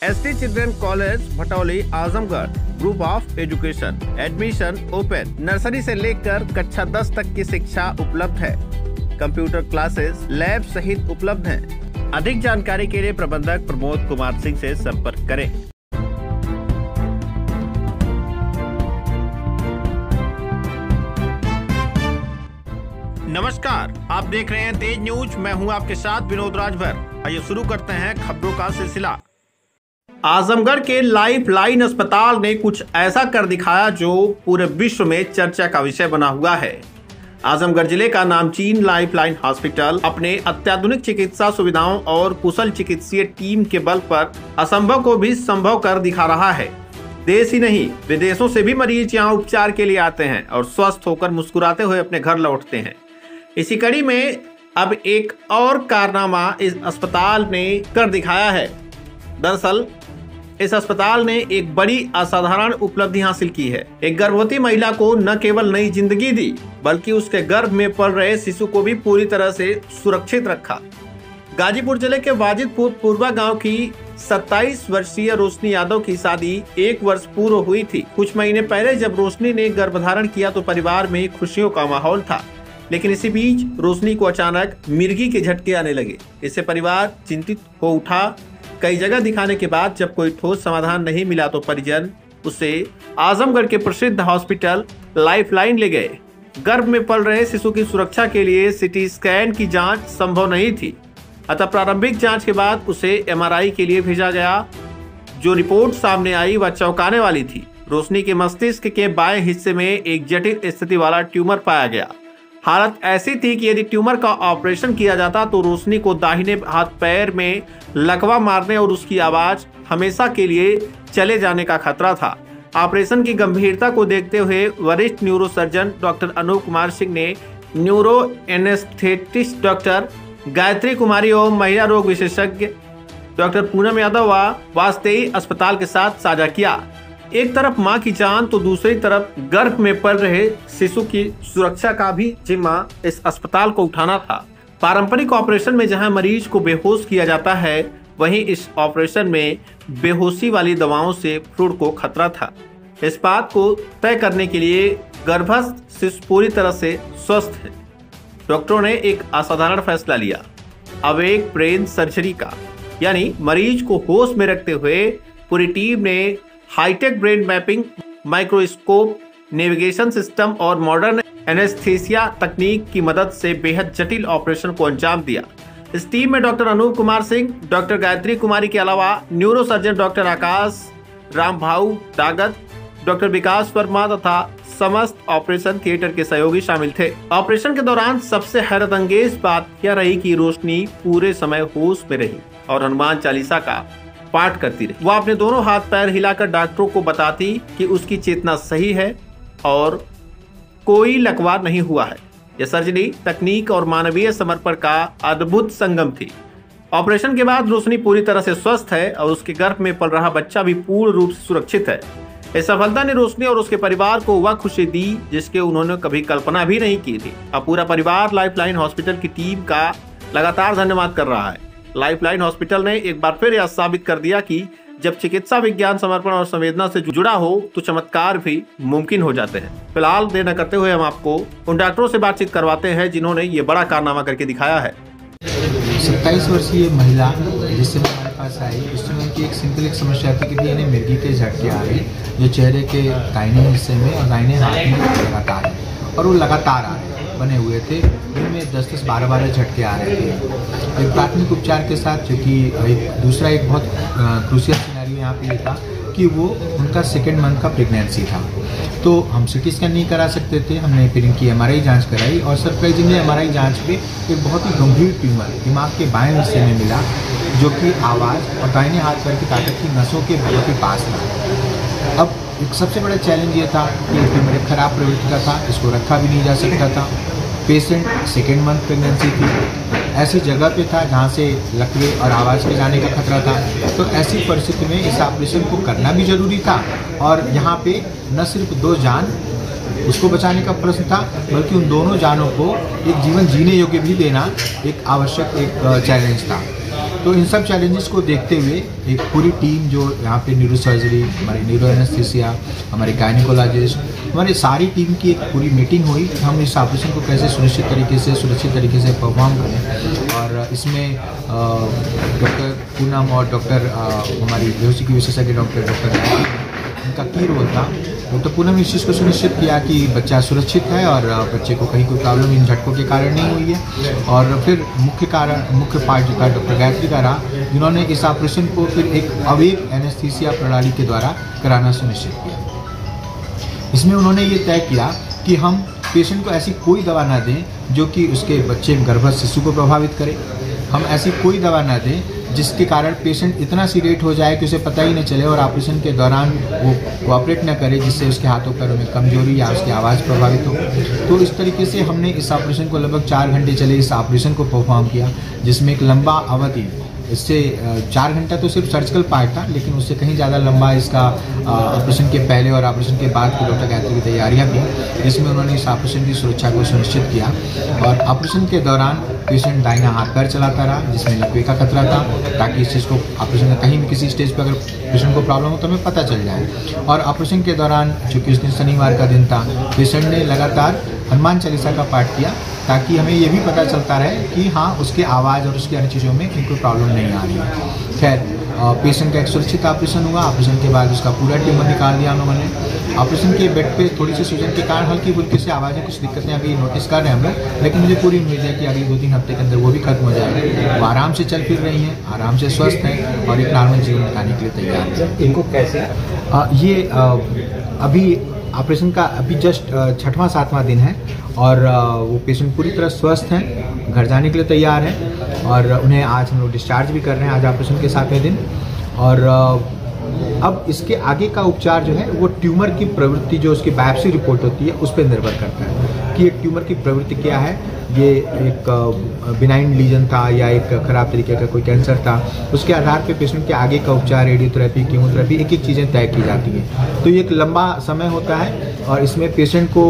ST children college Bhatauli Azamgarh group of education admission open. Nursery से लेकर कक्षा 10 तक की शिक्षा उपलब्ध है। कंप्यूटर क्लासेस, लैब सहित उपलब्ध हैं। अधिक जानकारी के लिए प्रबंधक प्रमोद कुमार सिंह से संपर्क करें। नमस्कार, आप देख रहे हैं तेज न्यूज। मैं हूं आपके साथ विनोद राजभर। आइए शुरू करते हैं खबरों का सिलसिला। आजमगढ़ के लाइफ लाइन अस्पताल ने कुछ ऐसा कर दिखाया जो पूरे विश्व में चर्चा का विषय बना हुआ है। आजमगढ़ जिले का नामचीन लाइफ लाइन हॉस्पिटल अपने अत्याधुनिक चिकित्सा सुविधाओं और कुशल चिकित्सीय टीम के बल पर असंभव को भी संभव कर दिखा रहा है। देश ही नहीं, विदेशों से भी मरीज यहाँ उपचार के लिए आते हैं और स्वस्थ होकर मुस्कुराते हुए अपने घर लौटते हैं। इसी कड़ी में अब एक और कारनामा इस अस्पताल ने कर दिखाया है। दरअसल इस अस्पताल ने एक बड़ी असाधारण उपलब्धि हासिल की है। एक गर्भवती महिला को न केवल नई जिंदगी दी, बल्कि उसके गर्भ में पल रहे शिशु को भी पूरी तरह से सुरक्षित रखा। गाजीपुर जिले के वाजिदपुर पूर्वा गांव की 27 वर्षीय रोशनी यादव की शादी 1 वर्ष पूर्व हुई थी। कुछ महीने पहले जब रोशनी ने गर्भधारण किया तो परिवार में खुशियों का माहौल था, लेकिन इसी बीच रोशनी को अचानक मिर्गी के झटके आने लगे। इससे परिवार चिंतित हो उठा। कई जगह दिखाने के बाद जब कोई ठोस समाधान नहीं मिला तो परिजन उसे आजमगढ़ के प्रसिद्ध हॉस्पिटल लाइफ लाइन ले गए। गर्भ में पल रहे शिशु की सुरक्षा के लिए सीटी स्कैन की जांच संभव नहीं थी, अतः प्रारंभिक जांच के बाद उसे एमआरआई के लिए भेजा गया। जो रिपोर्ट सामने आई वह चौंकाने वाली थी। रोशनी के मस्तिष्क के बाएं हिस्से में एक जटिल स्थिति वाला ट्यूमर पाया गया। हालत ऐसी थी कि यदि ट्यूमर का ऑपरेशन किया जाता तो रोशनी को दाहिने हाथ पैर में लकवा मारने और उसकी आवाज हमेशा के लिए चले जाने का खतरा था। ऑपरेशन की गंभीरता को देखते हुए वरिष्ठ न्यूरोसर्जन डॉक्टर अनूप कुमार सिंह ने न्यूरो एनेस्थेटिस्ट डॉक्टर गायत्री कुमारी और महिला रोग विशेषज्ञ डॉक्टर पूनम यादव व वाजपेयी अस्पताल के साथ साझा किया। एक तरफ मां की जान तो दूसरी तरफ गर्भ में पल रहे शिशु की सुरक्षा का भी जिम्मा इस अस्पताल को उठाना था। पारंपरिक ऑपरेशन में जहां मरीज को बेहोश किया जाता है, वहीं इस ऑपरेशन में बेहोशी वाली दवाओं से भ्रूण को खतरा था। इस बात को तय करने के लिए गर्भस्थ शिशु पूरी तरह से स्वस्थ है। डॉक्टरों ने एक असाधारण फैसला लिया, अवेक ब्रेन सर्जरी का, यानी मरीज को होश में रखते हुए पूरी टीम ने high tech brain mapping, microscope, navigation system और मॉडर्न एनेस्थीसिया तकनीक की मदद से बेहद जटिल ऑपरेशन को अंजाम दिया। इस टीम में डॉक्टर अनूप कुमार सिंह, डॉक्टर गायत्री कुमारी के अलावा न्यूरोसर्जन डॉक्टर आकाश रामभाऊ डागत, डॉक्टर विकास वर्मा तथा समस्त ऑपरेशन थिएटर के सहयोगी शामिल थे। ऑपरेशन के दौरान सबसे हैरतअंगेज बात यह रही कि रोशनी पूरे समय होश में रही और हनुमान चालीसा का पाठ करती रही। वह अपने दोनों हाथ पैर हिलाकर डॉक्टरों को बताती कि उसकी चेतना सही है और कोई लकवा नहीं हुआ है। यह सर्जरी तकनीक और मानवीय समर्पण का अद्भुत संगम थी। ऑपरेशन के बाद रोशनी पूरी तरह से स्वस्थ है और उसके गर्भ में पल रहा बच्चा भी पूर्ण रूप से सुरक्षित है। इस सफलता ने रोशनी और उसके परिवार को वह खुशी दी जिसके उन्होंने कभी कल्पना भी नहीं की थी। अब पूरा परिवार लाइफ लाइन हॉस्पिटल की टीम का लगातार धन्यवाद कर रहा है। लाइफ लाइन हॉस्पिटल ने एक बार फिर यह साबित कर दिया कि जब चिकित्सा विज्ञान, समर्पण और संवेदना से जुड़ा हो तो चमत्कार भी मुमकिन हो जाते हैं। फिलहाल देर न करते हुए हम आपको उन डॉक्टरों से बातचीत करवाते हैं जिन्होंने ये बड़ा कारनामा करके दिखाया है। 27 वर्षीय महिला जिससे हमारे पास आई, उस समय की एक सिंपल एक समस्या थी कि इन्हें मिर्गी के झटके आ रहे जो चेहरे के दाहिने हिस्से में और दाहिने हाथ में लगातार है, और वो लगातार आ रहे बने हुए थे। उनमें 10-10, 12-12 झटके आ रहे थे। एक प्राथमिक उपचार के साथ, जो कि दूसरा एक बहुत क्रूशियल सिनेरियो यहाँ पे ये था कि वो उनका 2nd मंथ का प्रेगनेंसी था, तो हम सीटी स्कैन नहीं करा सकते थे। हमने फिर इनकी एमआरआई जांच कराई और सरप्राइजिंगली एमआरआई जांच पे एक बहुत ही गंभीर ट्यूमर दिमाग के बाएं हिस्से में मिला, जो कि आवाज़ और दाहिने हाथ पैर की ताकत की नसों के बहुत ही पास था। अब एक सबसे बड़ा चैलेंज ये था कि ट्यूमर एक खराब प्रवृत्ति का था, इसको रखा भी नहीं जा सकता था। पेशेंट 2nd मंथ प्रेगनेंसी थी, ऐसी जगह पे था जहाँ से लकवे और आवाज़ के जाने का खतरा था। तो ऐसी परिस्थिति में इस ऑपरेशन को करना भी जरूरी था, और यहाँ पे न सिर्फ 2 जान उसको बचाने का प्रश्न था, बल्कि उन दोनों जानों को एक जीवन जीने योग्य भी देना एक आवश्यक एक चैलेंज था। तो इन सब चैलेंजेस को देखते हुए एक पूरी टीम जो यहाँ पे न्यूरो सर्जरी, हमारे न्यूरो एनेस्थीसिया, हमारे गायनिकोलॉजिस्ट, हमारी सारी टीम की एक पूरी मीटिंग हुई। हम इस ऑपरेशन को कैसे सुरक्षित तरीके से परफॉर्म करें। और इसमें डॉक्टर पूनम और डॉक्टर हमारी बेहोशी की विशेषज्ञ डॉक्टर उनका की रोल था। डॉक्टर पूनम ने इस चीज़ को सुनिश्चित किया कि बच्चा सुरक्षित है और बच्चे को कहीं कोई प्रॉब्लम इन झटकों के कारण नहीं हुई है। और फिर मुख्य पार्ट जो था डॉक्टर गायत्री का रहा, जिन्होंने इस ऑपरेशन को फिर एक अवेक एनेस्थीसिया प्रणाली के द्वारा कराना सुनिश्चित किया। इसमें उन्होंने ये तय किया कि हम पेशेंट को ऐसी कोई दवा ना दें जो कि उसके बच्चे गर्भस्थ शिशु को प्रभावित करे। हम ऐसी कोई दवा ना दें जिसके कारण पेशेंट इतना सीरियस हो जाए कि उसे पता ही नहीं चले और ऑपरेशन के दौरान वो कोऑपरेट न करे, जिससे उसके हाथों पैरों में कमजोरी या उसकी आवाज़ प्रभावित हो। तो इस तरीके से हमने इस ऑपरेशन को लगभग 4 घंटे चले इस ऑपरेशन को परफॉर्म किया, जिसमें एक लंबा अवधि, इससे 4 घंटा तो सिर्फ सर्जिकल पार्ट था, लेकिन उससे कहीं ज़्यादा लंबा इसका ऑपरेशन के पहले और ऑपरेशन के बाद की डॉक्टर गायत्री की तैयारियां थी, जिसमें उन्होंने इस ऑपरेशन की सुरक्षा को सुनिश्चित किया। और ऑपरेशन के दौरान पेशेंट दाहिना हाथ पैर चलाता रहा, जिसमें लकवे का खतरा था, ताकि इस चीज़ को ऑपरेशन में कहीं भी किसी स्टेज पर अगर पेशेंट को प्रॉब्लम हो तो हमें पता चल जाए। और ऑपरेशन के दौरान, चूँकि उस दिन शनिवार का दिन था, पेशेंट ने लगातार हनुमान चालीसा का पाठ किया, ताकि हमें ये भी पता चलता रहे कि हाँ, उसके आवाज़ और उसकी अन्य चीज़ों में कोई प्रॉब्लम नहीं आ रही है। खैर, पेशेंट का एक सुरक्षित ऑपरेशन हुआ। ऑपरेशन के बाद उसका पूरा ट्यूमर निकाल दिया उन्होंने। ऑपरेशन के बेड पे थोड़ी सी सूजन के कारण हल्की फुल्की से आवाज़ें, कुछ दिक्कतें अभी नोटिस कर रहे हैं हम लोग, लेकिन मुझे पूरी उम्मीद है कि अगले 2-3 हफ्ते के अंदर वो भी खत्म हो जाएगी। वो आराम से चल फिर रही हैं, आराम से स्वस्थ हैं और एक नॉर्मल जीवन बिताने के लिए तैयार हैं। इनको कैसे अभी ऑपरेशन का अभी जस्ट 6वां-7वां दिन है और वो पेशेंट पूरी तरह स्वस्थ हैं, घर जाने के लिए तैयार हैं और उन्हें आज हम लोग डिस्चार्ज भी कर रहे हैं, आज ऑपरेशन के 7वें दिन। और अब इसके आगे का उपचार जो है वो ट्यूमर की प्रवृत्ति, जो उसकी बायोप्सी रिपोर्ट होती है, उस पर निर्भर करता है कि ये ट्यूमर की प्रवृत्ति क्या है। ये एक बिनाइन लीजन था या एक खराब तरीके का कोई कैंसर था, उसके आधार पे पेशेंट के आगे का उपचार, रेडियोथेरेपी, कीमोथेरेपी, एक एक चीज़ें तय की जाती हैं। तो ये एक लंबा समय होता है और इसमें पेशेंट को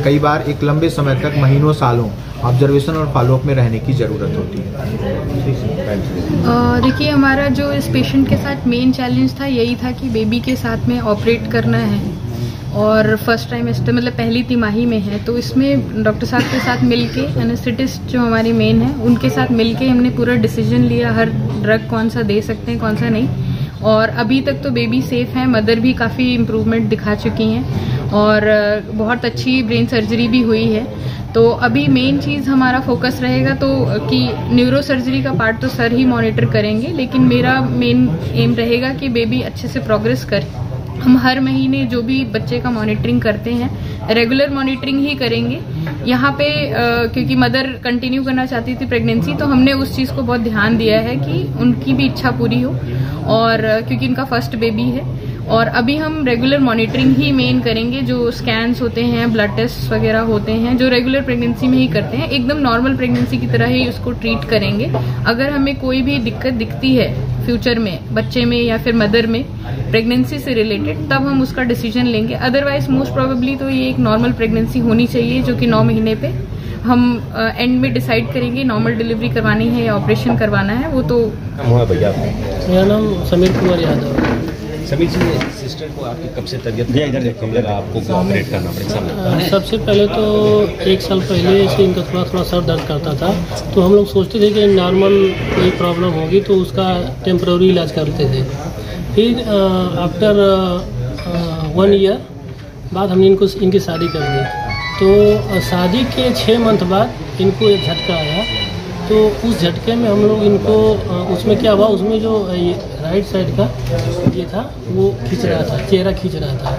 कई बार एक लंबे समय तक, महीनों सालों ऑब्जर्वेशन और फॉलोअप में रहने की ज़रूरत होती है। देखिए, हमारा जो इस पेशेंट के साथ मेन चैलेंज था यही था कि बेबी के साथ में ऑपरेट करना है और फर्स्ट ट्राइमेस्टर मतलब पहली तिमाही में है। तो इसमें डॉक्टर साहब के साथ मिलके, एनेस्थेटिस्ट जो हमारे मेन है, उनके साथ मिलके हमने पूरा डिसीजन लिया, हर ड्रग कौन सा दे सकते हैं, कौन सा नहीं। और अभी तक तो बेबी सेफ है, मदर भी काफ़ी इम्प्रूवमेंट दिखा चुकी हैं और बहुत अच्छी ब्रेन सर्जरी भी हुई है। तो अभी मेन चीज़ हमारा फोकस रहेगा तो कि न्यूरो सर्जरी का पार्ट तो सर ही मॉनिटर करेंगे, लेकिन मेरा मेन एम रहेगा कि बेबी अच्छे से प्रोग्रेस करे। हम हर महीने जो भी बच्चे का मॉनिटरिंग करते हैं, रेगुलर मॉनिटरिंग ही करेंगे। यहाँ पे क्योंकि मदर कंटिन्यू करना चाहती थी प्रेगनेंसी, तो हमने उस चीज़ को बहुत ध्यान दिया है कि उनकी भी इच्छा पूरी हो, और क्योंकि उनका फर्स्ट बेबी है। और अभी हम रेगुलर मॉनिटरिंग ही मेन करेंगे, जो स्कैन्स होते हैं, ब्लड टेस्ट वगैरह होते हैं, जो रेगुलर प्रेगनेंसी में ही करते हैं, एकदम नॉर्मल प्रेगनेंसी की तरह ही उसको ट्रीट करेंगे। अगर हमें कोई भी दिक्कत दिखती है फ्यूचर में बच्चे में या फिर मदर में प्रेगनेंसी से रिलेटेड, तब हम उसका डिसीजन लेंगे। अदरवाइज मोस्ट प्रोबेबली तो ये एक नॉर्मल प्रेगनेंसी होनी चाहिए, जो कि 9 महीने पे हम एंड में डिसाइड करेंगे नॉर्मल डिलीवरी करवानी है या ऑपरेशन करवाना है। वो तो भैया, मेरा नाम समीर कुमार यादव। समीर जी, सिस्टर को आपकी कब से तबीयत कम लगा आपको ऑपरेट करना पड़ेगा? सबसे पहले तो 1 साल पहले से इनका थोड़ा सर दर्द करता था, तो हम लोग सोचते थे कि नॉर्मल कोई प्रॉब्लम होगी तो उसका टेम्पररी इलाज करते थे। फिर आफ्टर 1 ईयर बाद हमने इनकी शादी कर दी। तो शादी के 6 मंथ बाद इनको एक झटका आया, तो उस झटके में हम लोग इनको उसमें क्या हुआ, उसमें जो राइट साइड का ये था वो खींच रहा था, चेहरा खींच रहा था।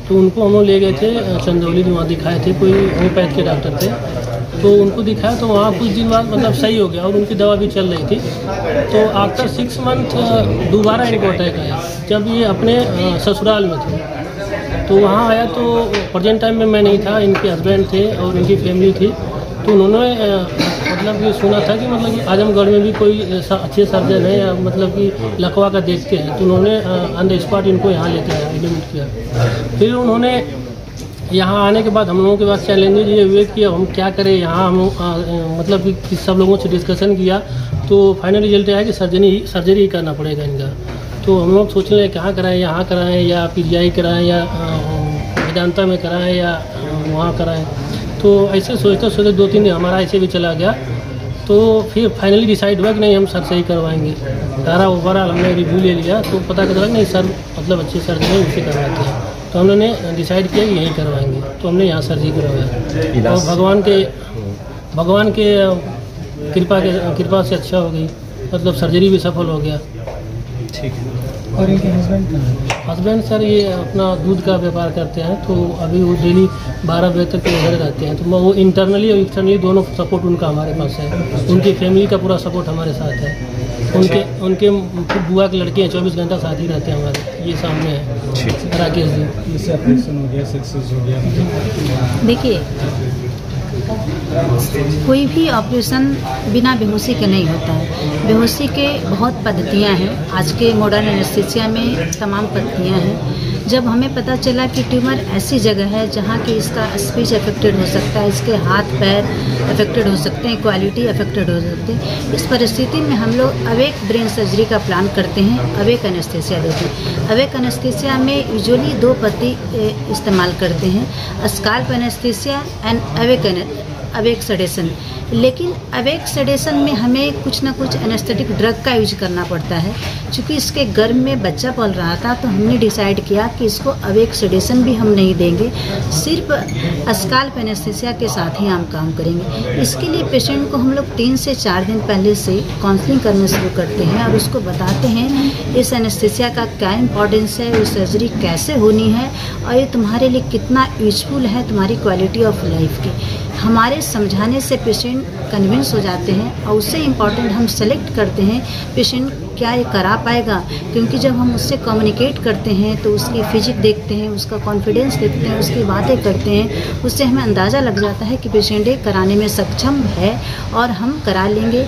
तो उनको हम लोग ले गए थे चंदौली, वहाँ दिखाए थे, कोई होम्योपैथ के डॉक्टर थे, तो उनको दिखाया तो वहाँ कुछ दिन बाद मतलब सही हो गया और उनकी दवा भी चल रही थी। तो आफ्टर 6 मंथ दोबारा इनको अटैक आया, जब ये अपने ससुराल में थे। तो वहाँ आया तो प्रेजेंट टाइम में मैं नहीं था, इनके हस्बैंड थे और इनकी फैमिली थी। तो उन्होंने मतलब ये सुना था कि मतलब कि आजमगढ़ में भी कोई अच्छे सर्जन है या मतलब कि लकवा का देखते हैं, तो उन्होंने ऑन द स्पॉट इनको यहाँ लेके आया, एडमिट किया। फिर उन्होंने यहाँ आने के बाद हम लोगों के पास चैलेंजेज ये हुए कि अब हम क्या करें। यहाँ हम मतलब कि सब लोगों से डिस्कशन किया तो फाइनल रिजल्ट आया कि सर्जरी ही करना पड़ेगा इनका। तो हम लोग सोच रहे हैं कहाँ कराएं, यहाँ कराएं या पीजीआई कराएं या वेदांता में कराएं या वहाँ कराएं। तो ऐसे सोचते सोचते 2-3 दिन हमारा ऐसे भी चला गया। तो फिर फाइनली डिसाइड हुआ कि नहीं हम सर से ही करवाएंगे। सारा ओवरऑल हमने रिव्यू ले लिया तो पता चला नहीं सर मतलब अच्छे सर्जन है उनसे करवाते हैं। तो हमने डिसाइड किया कि यहीं करवाएंगे। तो हमने यहाँ सर्जरी करवाया और भगवान के कृपा से अच्छा हो गई, मतलब सर्जरी भी सफल हो गया। ठीक है। और इनके हस्बैंड सर ये अपना दूध का व्यापार करते हैं। तो अभी वो डेली 12 बजे तक इधर रहते हैं। तो वो इंटरनली और एक्सटर्नली दोनों सपोर्ट उनका हमारे पास है। उनकी फैमिली का पूरा सपोर्ट हमारे साथ है। उनके बुआ के लड़के हैं, 24 घंटा साथ ही रहते हैं हमारे। ये सामने है राकेश जी। इससे ऑपरेशन हो गया, सक्सेस हो गया। देखिए, कोई भी ऑपरेशन बिना बेहोशी के नहीं होता है। बेहोशी के बहुत पद्धतियां हैं। आज के मॉडर्न एनेस्थीसिया में तमाम पद्धतियां हैं। जब हमें पता चला कि ट्यूमर ऐसी जगह है जहां कि इसका स्पीच अफेक्टेड हो सकता है, इसके हाथ पैर अफेक्टेड हो सकते हैं, क्वालिटी अफेक्टेड हो सकते हैं, इस परिस्थिति में हम लोग अवेक ब्रेन सर्जरी का प्लान करते हैं, अवेक एनेस्थीसिया देते हैं। अवेक एनेस्थीसिया में यूजुअली 2 पद्धति इस्तेमाल करते हैं, scalp anaesthesia and awake sedation. लेकिन अवेक सेडेशन में हमें कुछ ना कुछ एनेस्थेटिक ड्रग का यूज करना पड़ता है। चूँकि इसके गर्भ में बच्चा पल रहा था तो हमने डिसाइड किया कि इसको अवेक सेडेशन भी हम नहीं देंगे, सिर्फ स्काल्प एनेस्थीसिया के साथ ही हम काम करेंगे। इसके लिए पेशेंट को हम लोग 3 से 4 दिन पहले से काउंसलिंग करना शुरू करते हैं और उसको बताते हैं इस एनेस्थीसिया का क्या इंपॉर्टेंस है, वो सर्जरी कैसे होनी है और ये तुम्हारे लिए कितना यूजफुल है तुम्हारी क्वालिटी ऑफ लाइफ की। हमारे समझाने से पेशेंट कन्विंस हो जाते हैं और उससे इम्पॉर्टेंट हम सेलेक्ट करते हैं पेशेंट क्या ये करा पाएगा। क्योंकि जब हम उससे कम्युनिकेट करते हैं तो उसकी फिजिक देखते हैं, उसका कॉन्फिडेंस देखते हैं, उसकी बातें करते हैं, उससे हमें अंदाज़ा लग जाता है कि पेशेंट ये कराने में सक्षम है और हम करा लेंगे।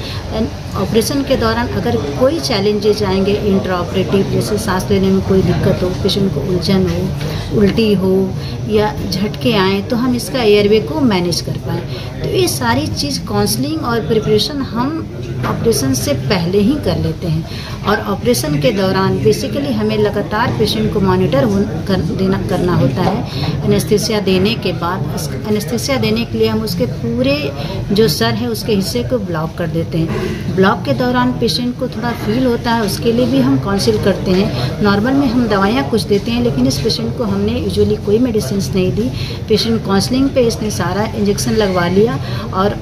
ऑपरेशन के दौरान अगर कोई चैलेंजेज आएंगे इंट्रा ऑपरेटिव, जैसे सांस लेने में कोई दिक्कत हो, पेशेंट को उलझन हो, उल्टी हो या झटके आएँ, तो हम इसका एयरवे को मैनेज कर पाएँ। तो ये सारी चीज़ काउंसलिंग और प्रिपरेशन हम ऑपरेशन से पहले ही कर लेते हैं। और ऑपरेशन के दौरान बेसिकली हमें लगातार पेशेंट को मॉनिटर करना होता है। एनेस्थीसिया देने के बाद एनेस्थीसिया देने के लिए हम उसके पूरे जो सर है उसके हिस्से को ब्लॉक कर देते हैं। ब्लॉक के दौरान पेशेंट को थोड़ा फील होता है, उसके लिए भी हम काउंसिल करते हैं। नॉर्मल में हम दवाइयाँ कुछ देते हैं, लेकिन इस पेशेंट को हमने यूजुअली कोई मेडिसिन नहीं दी। पेशेंट काउंसलिंग पे इसने सारा इंजेक्शन लगवा लिया और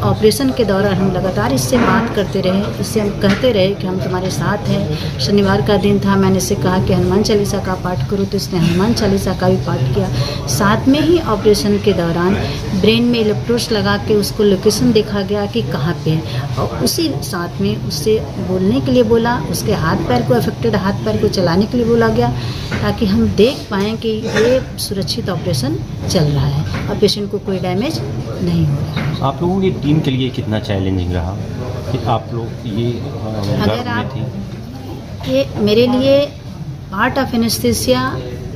ऑपरेशन के दौरान हम लगातार इससे बात करते रहे, इससे हम कहते रहे कि हम तुम्हारे साथ हैं। शनिवार का दिन था, मैंने इसे कहा कि हनुमान चालीसा का पाठ करो, तो इसने हनुमान चालीसा का भी पाठ किया। साथ में ही ऑपरेशन के दौरान ब्रेन में इलेक्ट्रोड्स लगा के उसको लोकेशन देखा गया कि कहाँ पे है, और उसी साथ में उससे बोलने के लिए बोला, उसके हाथ पैर को अफेक्टेड हाथ पैर को चलाने के लिए बोला गया, ताकि हम देख पाएँ कि ये सुरक्षित ऑपरेशन चल रहा है और पेशेंट को कोई डैमेज नहीं हो रहा है। आप लोगों की टीम के लिए कितना चैलेंजिंग रहा कि आप लोग ये अगर आप ये मेरे लिए पार्ट ऑफ एनेस्थीसिया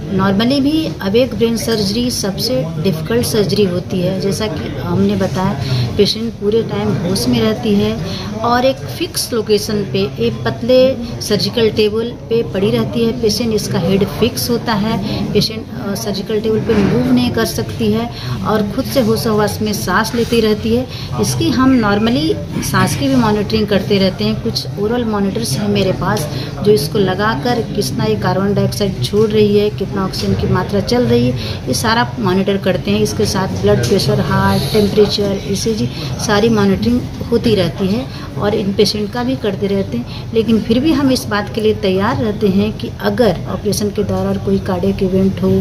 नॉर्मली भी अवेक ब्रेन सर्जरी सबसे डिफ़िकल्ट सर्जरी होती है। जैसा कि हमने बताया, पेशेंट पूरे टाइम होश में रहती है और एक फिक्स लोकेशन पे एक पतले सर्जिकल टेबल पे पड़ी रहती है। पेशेंट इसका हेड फिक्स होता है, पेशेंट सर्जिकल टेबल पे मूव नहीं कर सकती है और खुद से होश में सांस लेती रहती है। इसकी हम नॉर्मली सांस की भी मॉनिटरिंग करते रहते हैं। कुछ ओरल मॉनिटर्स हैं मेरे पास जो इसको लगाकर कितना ये कार्बन डाइऑक्साइड छोड़ रही है, कितना ऑक्सीजन की मात्रा चल रही है, ये सारा मॉनिटर करते हैं। इसके साथ blood pressure, heart, temperature, ECG सारी मॉनिटरिंग होती रहती है और इन पेशेंट का भी करते रहते हैं। लेकिन फिर भी हम इस बात के लिए तैयार रहते हैं कि अगर ऑपरेशन के दौरान कोई कार्डियक इवेंट हो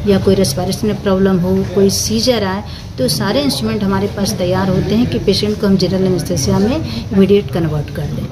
या कोई रेस्पिरेशन में प्रॉब्लम हो, कोई सीजर आए, तो सारे इंस्ट्रूमेंट हमारे पास तैयार होते हैं कि पेशेंट को हम जनरल एनेस्थीसिया में इमीडिएट कन्वर्ट कर दें।